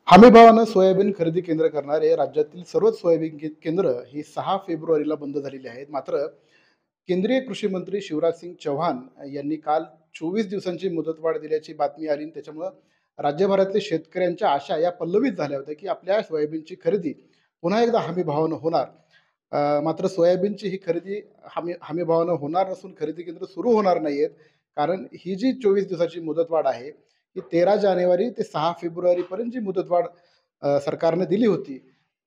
हमीभावानं सोयाबीन खरेदी केंद्र करणारे राज्यातील सर्वच सोयाबीन केंद्र ही 6 फेब्रुवारीला बंद झालेली आहेत. मात्र केंद्रीय कृषी मंत्री शिवराज सिंग चौहान यांनी काल 24 दिवसांची मुदतवाढ दिल्याची बातमी आली आणि त्याच्यामुळं राज्यभरातले शेतकऱ्यांच्या आशा या पल्लवित झाल्या होत्या, की आपल्या सोयाबीनची खरेदी पुन्हा एकदा हमीभावानं होणार. मात्र सोयाबीनची ही खरेदी हमीभावानं होणार नसून खरेदी केंद्र सुरू होणार नाहीयेत. कारण ही जी 24 दिवसाची मुदतवाढ आहे, ही 13 जानेवारी ते 6 फेब्रुवारीपर्यंत जी मुदतवाढ सरकारने दिली होती,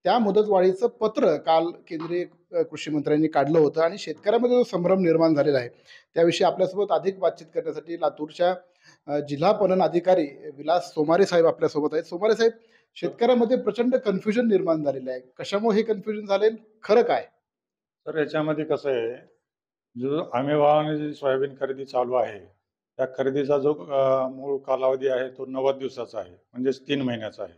त्या मुदतवाढीचं पत्र काल केंद्रीय कृषी मंत्र्यांनी काढलं होतं आणि शेतकऱ्यामध्ये जो संभ्रम निर्माण झालेला आहे, त्याविषयी आपल्यासोबत अधिक बातचीत करण्यासाठी लातूरच्या जिल्हा पणन अधिकारी विलास सोमारे साहेब आपल्यासोबत आहेत. सोमारे साहेब, शेतकऱ्यामध्ये प्रचंड कन्फ्युजन निर्माण झालेलं आहे. कशामुळे हे कन्फ्युजन झाले? खरं काय? तर याच्यामध्ये कसं आहे, जो हमीभावाने जी सोयाबीन खरेदी चालू आहे, त्या खरेदीचा जो मूळ कालावधी आहे तो 90 दिवसाचा आहे, म्हणजेच 3 महिन्याचा आहे.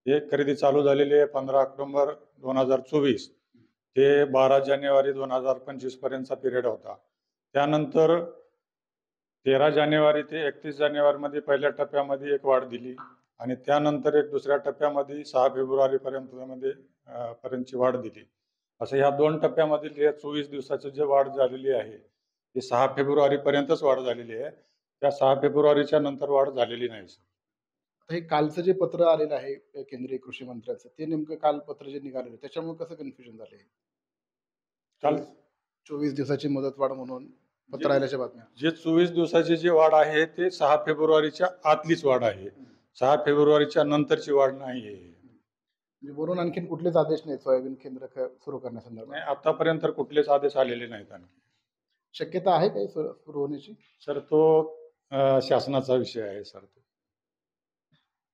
ही खरेदी चालू झालेली आहे 15 ऑक्टोबर 2024 ते 12 जानेवारी 2025 पर्यंतचा पिरियड होता. त्यानंतर 13 जानेवारी ते 31 जानेवारीमध्ये पहिल्या टप्प्यामध्ये एक वाढ दिली आणि त्यानंतर एक दुसऱ्या टप्प्यामध्ये 6 फेब्रुवारीपर्यंतमध्ये पर्यंतची वाढ दिली. असं ह्या 2 टप्प्यामधील या 24 दिवसाची जी वाढ झालेली आहे, ती 6 फेब्रुवारीपर्यंतच वाढ झालेली आहे. त्या 6 फेब्रुवारीच्या नंतर वाढ झालेली नाही सर. आता हे कालचं जे पत्र आलेलं आहे केंद्रीय कृषी मंत्र्याचं, ते नेमकं काल पत्र जे निघालेलं त्याच्यामुळे कसं कन्फ्युजन झालंय? काल 24 दिवसाची मुदतवाढ म्हणून पत्र जे आल्याच्या बातम्या. जे 24 दिवसाची जी वाढ आहे, ते 6 फेब्रुवारीच्या आतलीच वाढ आहे. 6 फेब्रुवारीच्या नंतरची वाढ नाही आहे. म्हणजे वरून आणखीन कुठलेच आदेश नाहीत सोयाबीन केंद्र सुरू करण्यासंदर्भात? नाही, आतापर्यंत तर कुठलेच आदेश आलेले नाहीत आणखी. शक्यता आहे काही सुरू होण्याची? सर तो शासनाचा विषय आहे सर तो.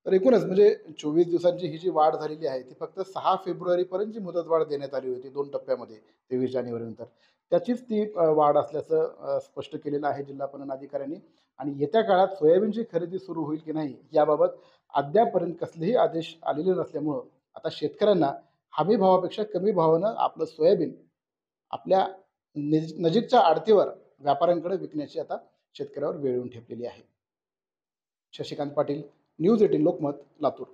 तर एकूणच म्हणजे 24 दिवसांची ही जी वाढ झालेली आहे, ती फक्त 6 फेब्रुवारीपर्यंत जी मुदतवाढ देण्यात आली होती 2 टप्प्यामध्ये 23 जानेवारीनंतर. त्याचीच ती वाढ असल्याचं स्पष्ट केलेलं आहे जिल्हा पणन अधिकाऱ्यांनी. आणि येत्या काळात सोयाबीनची खरेदी सुरू होईल की नाही याबाबत अद्यापपर्यंत कसलेही आदेश आलेले नसल्यामुळं आता शेतकऱ्यांना हमी भावापेक्षा कमी भावानं आपलं सोयाबीन आपल्या नजीकच्या आडतीवर व्यापाऱ्यांकडे विकण्याची आता शेतकऱ्यावर वेळ येऊन ठेपलेली आहे. शशिकांत पाटील, न्यूज 18 लोकमत, लातूर.